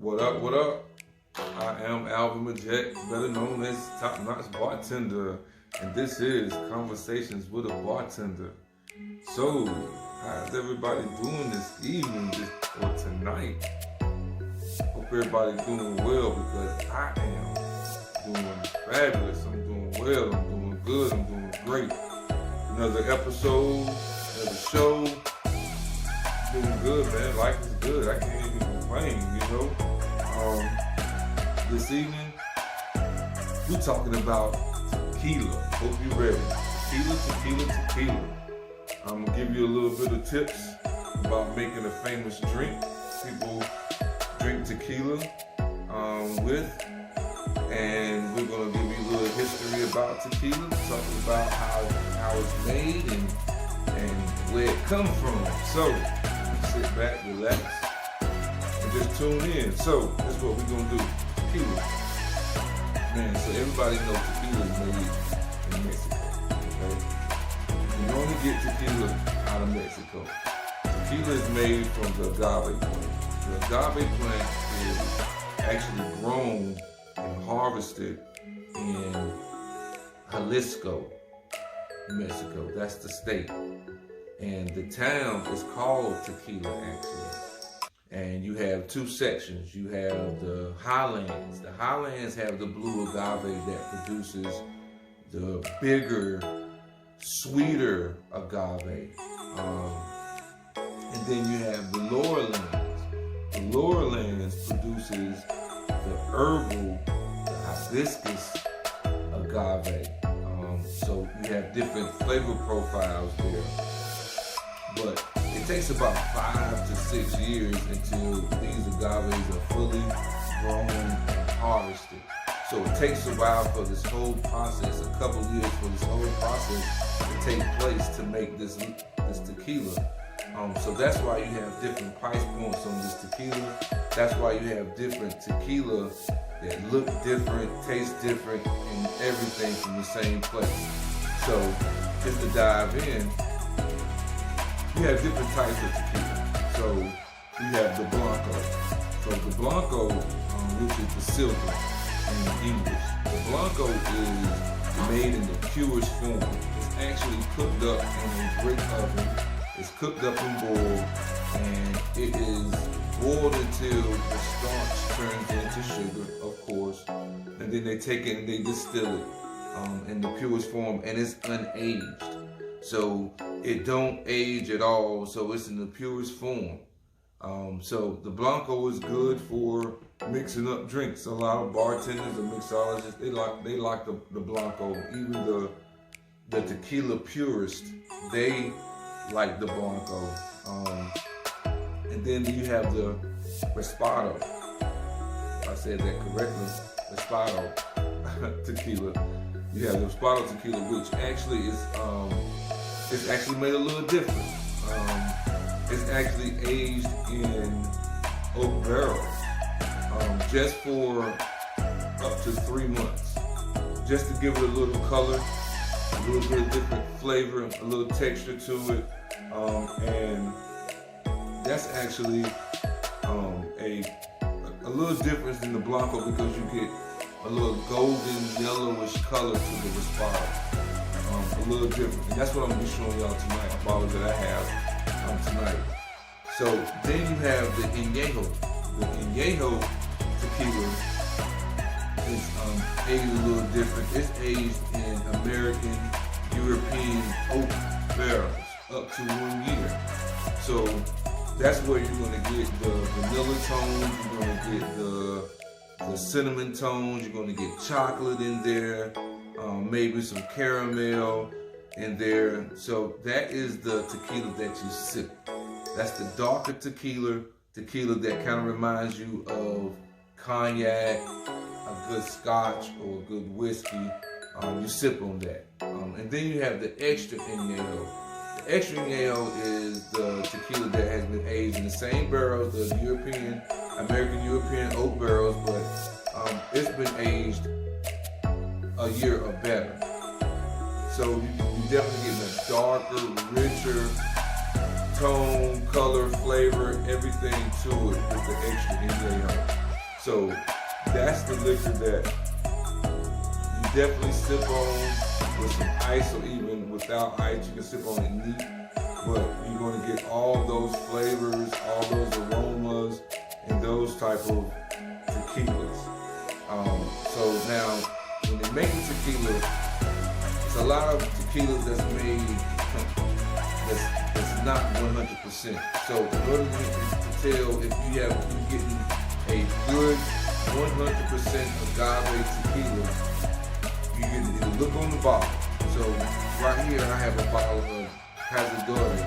What up, what up? I am Alvin Majek, better known as Top Notch Bartender, and this is Conversations with a Bartender. So, how's everybody doing this evening or tonight? Hope everybody's doing well because I am doing fabulous. I'm doing well, I'm doing good, I'm doing great. Another episode, another show. Doing good, man. Life is good. I can't even complain, you know. This evening, we're talking about tequila. Hope you're ready. Tequila. I'm gonna give you a little bit of tips about making a famous drink. People drink tequila with, and we're gonna give you a little history about tequila. Talking about how it's made and where it comes from. So sit back, relax, and just tune in. So this is what we're gonna do. Tequila. Man, so everybody knows tequila is made in Mexico. Okay? You only get tequila out of Mexico. Tequila is made from the agave plant. The agave plant is actually grown and harvested in Jalisco, Mexico. That's the state. And the town is called Tequila, actually. And you have two sections. You have the highlands. The highlands have the blue agave that produces the bigger, sweeter agave. And then you have the lower lands. The lower lands produces the herbal, the hibiscus agave. So you have different flavor profiles there. But it takes about 5 to 6 years until these agaves are fully grown and harvested. So it takes a while for this whole process, a couple years for this whole process to take place to make this tequila. So that's why you have different price points on this tequila. That's why you have different tequila that look different, taste different, and everything from the same place. So just to dive in, you have different types of tequila. So you have the Blanco. So the Blanco, which is the silver in English. The Blanco is made in the purest form. It's actually cooked up in a brick oven. It's cooked up and boiled, and it is boiled until the starch turns into sugar, of course. And then they take it and they distill it in the purest form, and it's unaged. So it don't age at all, so it's in the purest form. So the Blanco is good for mixing up drinks. A lot of bartenders and mixologists, they like the Blanco. Even the tequila purist, they like the Blanco. And then you have the Respado. If I said that correctly, Respado tequila. You have the Respado tequila, which actually is it's actually made a little different. It's actually aged in oak barrels, just for up to 3 months, just to give it a little color, a little bit of different flavor, a little texture to it, and that's actually a little difference than the Blanco because you get a little golden yellowish color to the Respado. A little different, and that's what I'm gonna be showing y'all tonight, bottles that I have tonight. So then you have the Añejo. The Añejo tequila is aged a little different. It's aged in American, European oak barrels up to 1 year. So that's where you're gonna get the vanilla tones, you're gonna get the cinnamon tones, you're gonna get chocolate in there. Maybe some caramel in there. So that is the tequila that you sip. That's the darker tequila that kind of reminds you of cognac, a good scotch, or a good whiskey. You sip on that. And then you have the extra añejo. The extra añejo is the tequila that has been aged in the same barrels, the American European oak barrels, but it's been aged a year or better. So you definitely get a darker, richer tone, color, flavor, everything to it with the extra añejo. So that's the liquor that you definitely sip on with some ice, or even without ice, you can sip on it neat. But you're going to get all those flavors, all those aromas, and those type of tequilas. So now, when they make the tequila, it's a lot of tequilas that's made that's not 100%. So in order to tell if you're getting a good 100% agave tequila, you can either look on the bottle. So right here I have a bottle of Cazadores.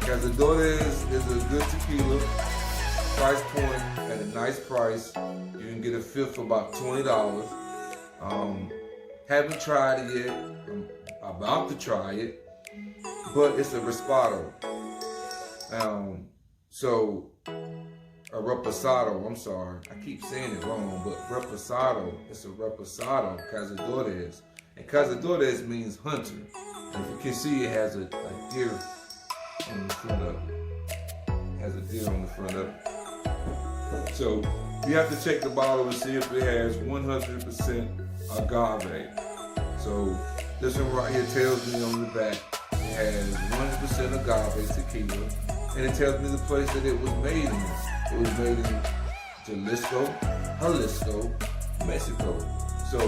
Cazadores is a good tequila, price point at a nice price. You can get a fifth for about $20. Haven't tried it yet. I'm about to try it, but it's a Reposado. So a Reposado. I'm sorry, I keep saying it wrong, but Reposado. It's a Reposado Cazadores, and Cazadores means hunter. And if you can see, it has a deer on the front of it. So you have to check the bottle and see if it has 100% agave. So this one right here tells me on the back it has 100% agave tequila, and it tells me the place that it was made in. It was made in Jalisco, Mexico. So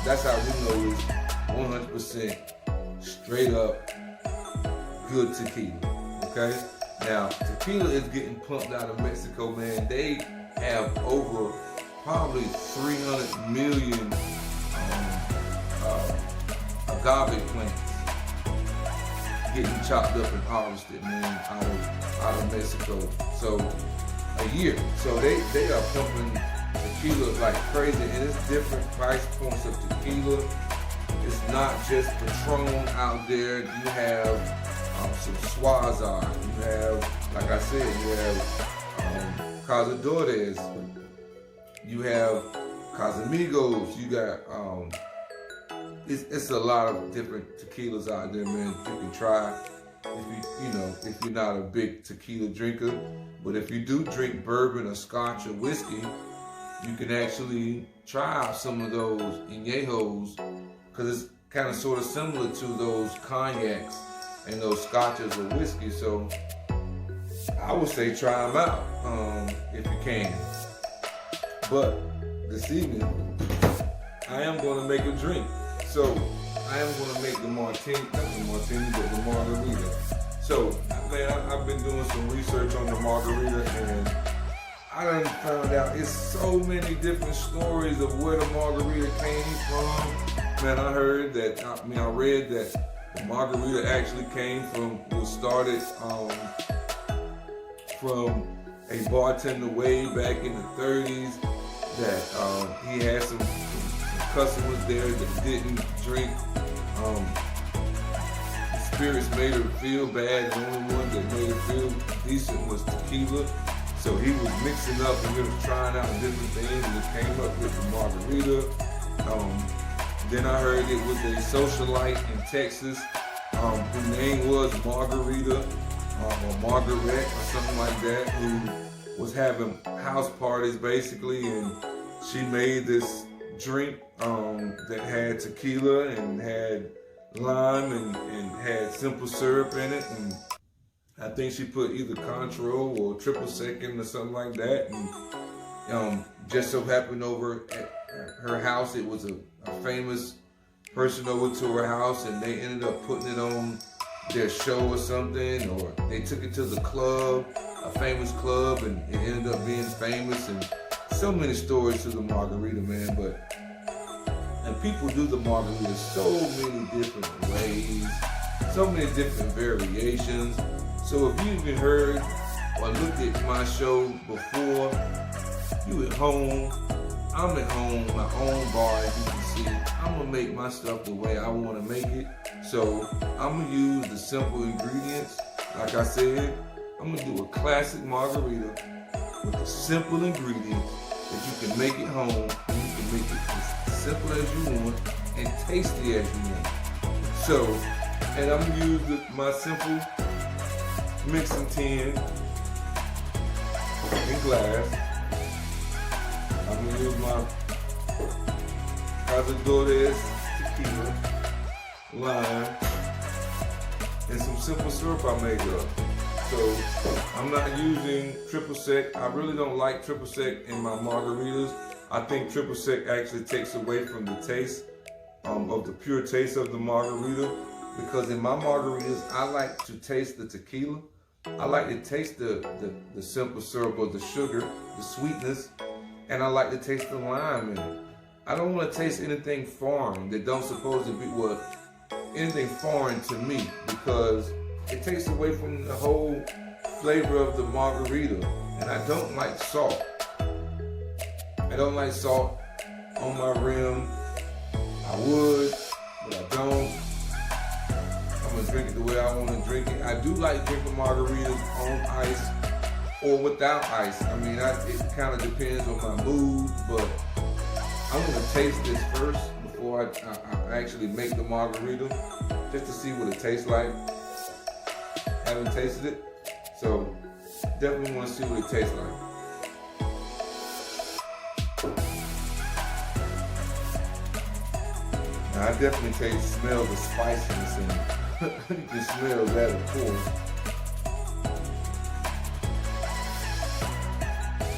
that's how we know it's 100% straight up good tequila. Okay? Now, tequila is getting pumped out of Mexico, man. They have over probably 300 million agave plants getting chopped up and harvested, man, out of Mexico. So a year. So they are pumping tequila like crazy, and it's different price points of tequila. It's not just Patron out there. You have some Suaza. You have, like I said, you have Cazadores. You have Casamigos. You got it's a lot of different tequilas out there, man. You can try if you're not a big tequila drinker. But if you do drink bourbon or scotch or whiskey, you can actually try out some of those añejos, because it's kind of sort of similar to those cognacs and those scotches or whiskey. So I would say try them out if you can. But this evening, I am going to make a drink. So I am going to make the martini, not the martini, but the margarita. So, man, I've been doing some research on the margarita, and I done found out it's so many different stories of where the margarita came from. Man, I read that the margarita actually was started from a bartender way back in the 30s, that he had some customers there that didn't drink. Spirits made her feel bad. The only one that made her feel decent was tequila. So he was mixing up and he was trying out different things, and it came up with the margarita. Then I heard it was a socialite in Texas whose name was Margarita or Margaret or something like that, who was having house parties basically, and she made this drink that had tequila and had lime and had simple syrup in it, and I think she put either Contro or triple second or something like that, and just so happened over at her house, it was a famous person over to her house, and they ended up putting it on their show or something, or they took it to the club, a famous club, and it ended up being famous. And so many stories to the margarita, man. And people do the margarita so many different ways, so many different variations. So if you even heard or looked at my show before, you at home, I'm at home, my own bar, as you can see. I'm gonna make my stuff the way I wanna make it. So I'm gonna use the simple ingredients. Like I said, I'm gonna do a classic margarita with the simple ingredients that you can make at home, and you can make it as simple as you want and tasty as you want. So, and I'm gonna use my simple mixing tin and glass. I'm gonna use my Cazadores tequila, lime, and some simple syrup I made up. So I'm not using triple sec. I really don't like triple sec in my margaritas. I think triple sec actually takes away from the taste of the pure taste of the margarita, because in my margaritas I like to taste the tequila. I like to taste the simple syrup or the sugar, the sweetness, and I like to taste the lime in it. I don't want to taste anything foreign that don't supposed to be anything foreign to me, because it takes away from the whole flavor of the margarita. And I don't like salt. I don't like salt on my rim. I would, but I don't. I'm gonna drink it the way I want to drink it. I do like drinking margaritas on ice or without ice. I mean, it kind of depends on my mood, but I'm gonna taste this first before I actually make the margarita, just to see what it tastes like. Haven't tasted it, so definitely want to see what it tastes like. Now, I definitely smell the spiciness in it. You can smell that, of course.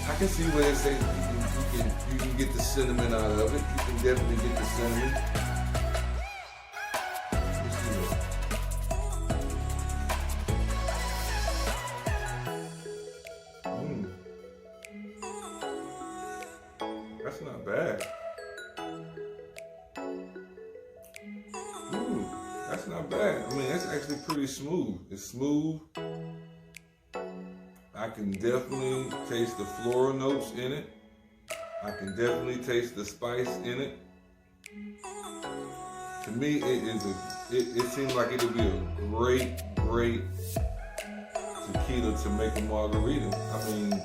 I can see where they say you can get the cinnamon out of it. You can definitely get the cinnamon. That's not bad. That's not bad. I mean, that's actually pretty smooth. It's smooth. I can definitely taste the floral notes in it. I can definitely taste the spice in it. To me, it seems like it would be a great tequila to make a margarita. I mean,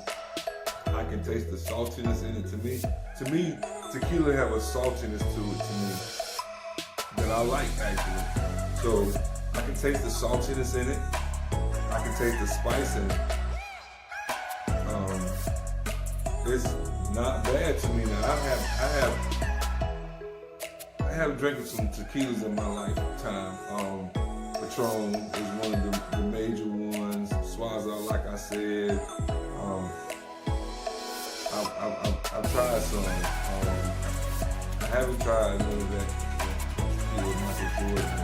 I can taste the saltiness in it. To me, tequila have a saltiness to it that I like, actually. So I can taste the saltiness in it. I can taste the spice in it. It's not bad to me now. I have drinking some tequilas in my lifetime. Patron is one of the major ones. Swaza, like I said. I've tried some. I haven't tried none of that tequila, Michael Jordan.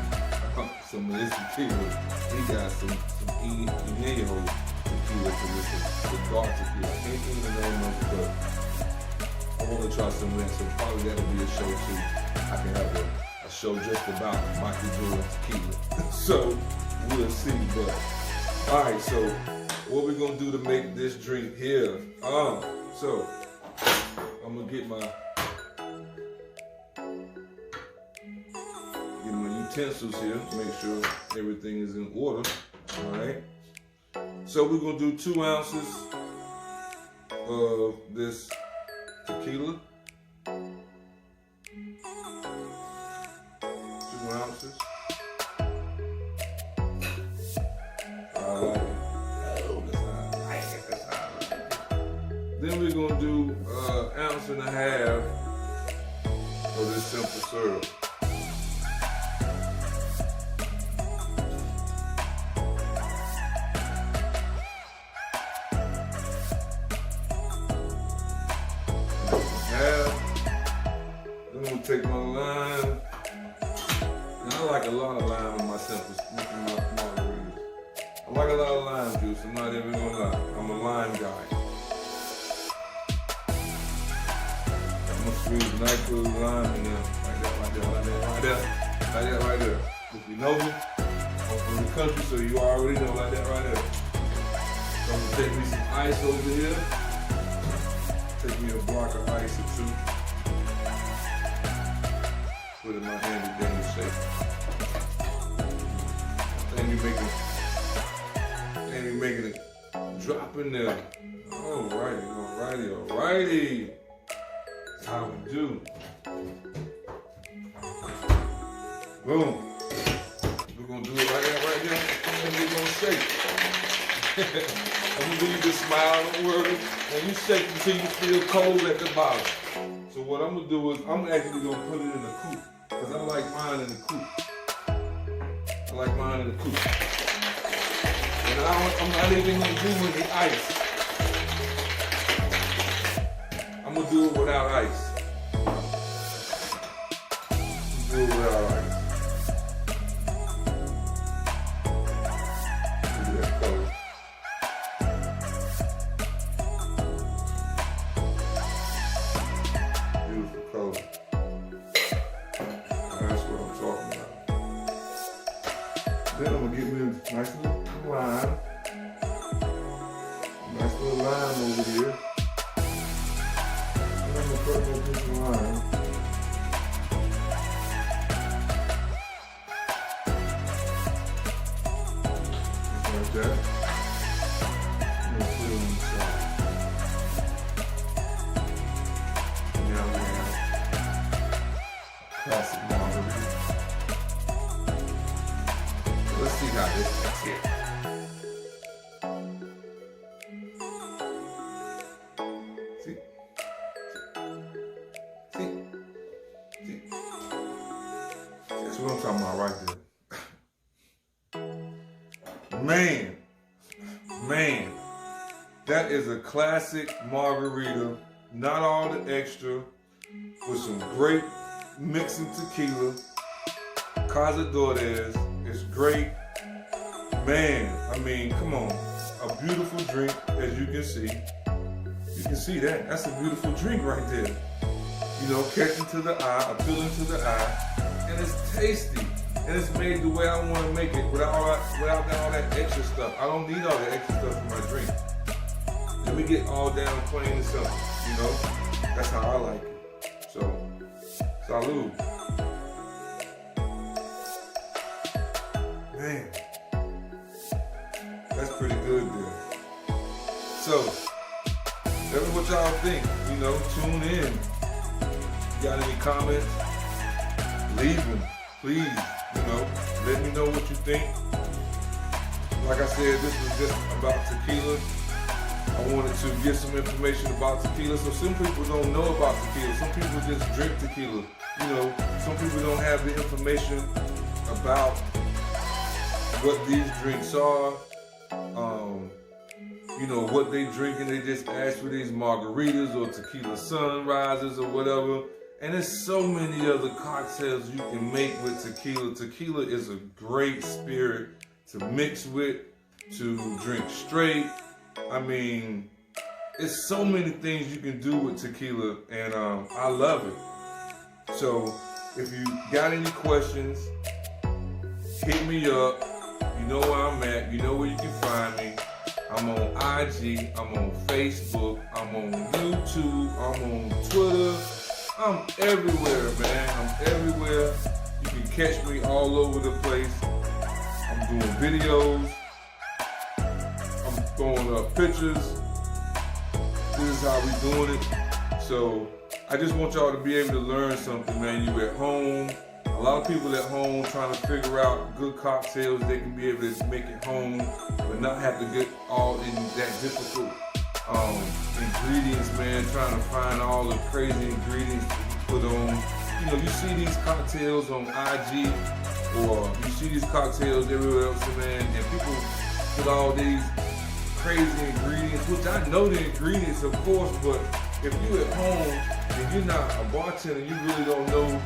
Some of this tequila, he got some Ineo tequila to this, the dark tequila. I can't think of the name of it, but I want to try some of that, so probably that'll be a show too. I can have a show just about Michael Jordan tequila. So we'll see, but alright, so what we're gonna do to make this drink here? So I'm gonna get my utensils here, make sure everything is in order. Alright. So we're gonna do 2 ounces of this tequila. 2 ounces. Then we're gonna do 1.5 ounces of this simple syrup. Then I'm gonna take my lime. Now, I like a lot of lime in my margaritas. I like a lot of lime juice, I'm not even gonna lie. I'm a lime guy. I'm gonna squeeze a nice little lime in there. Like that. If you know me, I'm from the country, so you already know, like that right there. So I'm gonna take me some ice over here. Take me a block of ice or 2. Put it in my handy dandy shape. Then you making it drop in there. Alrighty. That's how we do. Boom. We're gonna do it right there, and we're gonna shake. I'm gonna leave this smile, don't worry. And you shake until you feel cold at the bottom. So what I'm gonna do is I'm actually gonna put it in the coupe. Because I like mine in the coupe. I like mine in the coupe. And I'm not even gonna do any ice. I'm gonna do it without ice. Do it without ice. Do that color. Beautiful color. That's what I'm talking about. Then I'm gonna get me a nice little line. Nice little line over here. And I'm gonna put a piece of line. Just like that. I'm gonna put it on the side. Now we have classic margarita. Let's see how this looks here. See? That's what I'm talking about right there. Man, that is a classic margarita. Not all the extra, with some great mixing tequila. Cazadores is great. Man, I mean, come on. A beautiful drink, as you can see. You can see that. That's a beautiful drink right there. You know, catching to the eye, appealing to the eye. And it's tasty. And it's made the way I want to make it without all that extra stuff. I don't need all that extra stuff in my drink. Let me get all down plain and simple, you know? That's how I like it. So, salud. Man, that's pretty good there. So, tell me what y'all think. You know, tune in. Got any comments? Leave them, please. You know, let me know what you think. Like I said, this was just about tequila. I wanted to get some information about tequila. So some people don't know about tequila. Some people just drink tequila. You know, some people don't have the information about what these drinks are. You know, what they drink, and they just ask for these margaritas or tequila sunrises or whatever. And there's so many other cocktails you can make with tequila. Tequila is a great spirit to mix with, to drink straight. I mean, it's so many things you can do with tequila, and I love it. So if you got any questions, hit me up. You know where I'm at. You know where you can find me. I'm on IG. I'm on Facebook. I'm on YouTube. I'm on Twitter. I'm everywhere, man. I'm everywhere. You can catch me all over the place. I'm doing videos. I'm throwing up pictures. This is how we doing it. So I just want y'all to be able to learn something, man. You at home. A lot of people at home trying to figure out good cocktails they can be able to make at home, but not have to get all in that difficult ingredients, man. Trying to find all the crazy ingredients to put on. You know, you see these cocktails on IG, or you see these cocktails everywhere else, man, and people put all these crazy ingredients, which I know the ingredients, of course, but if you're at home and you're not a bartender, you really don't know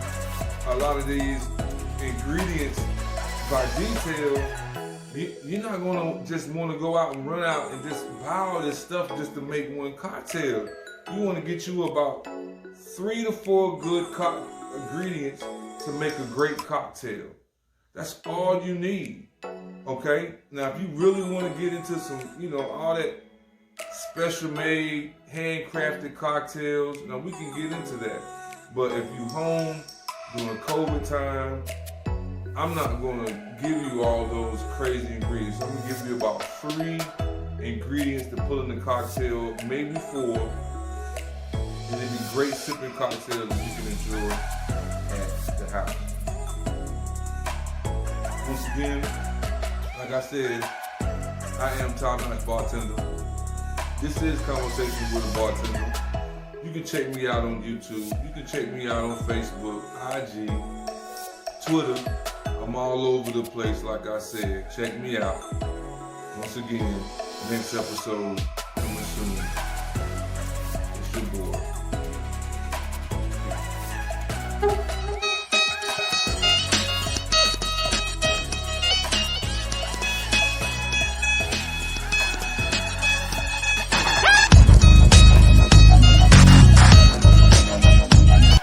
a lot of these ingredients by detail. You're not gonna just want to go out and run out and just buy all this stuff just to make one cocktail. You want to get you about 3 to 4 good ingredients to make a great cocktail. That's all you need. Okay? Now, if you really want to get into some, you know, all that special made, handcrafted cocktails, now we can get into that. But if you home during COVID time, I'm not going to give you all those crazy ingredients. I'm going to give you about 3 ingredients to put in the cocktail, maybe 4. And it'd be great sipping cocktails that you can enjoy at the house. Once again, like I said, I am Top Notch Bartender. This is Conversations with a Bartender. You can check me out on YouTube. You can check me out on Facebook, IG, Twitter. I'm all over the place, like I said. Check me out. Once again, next episode coming soon. It's your boy.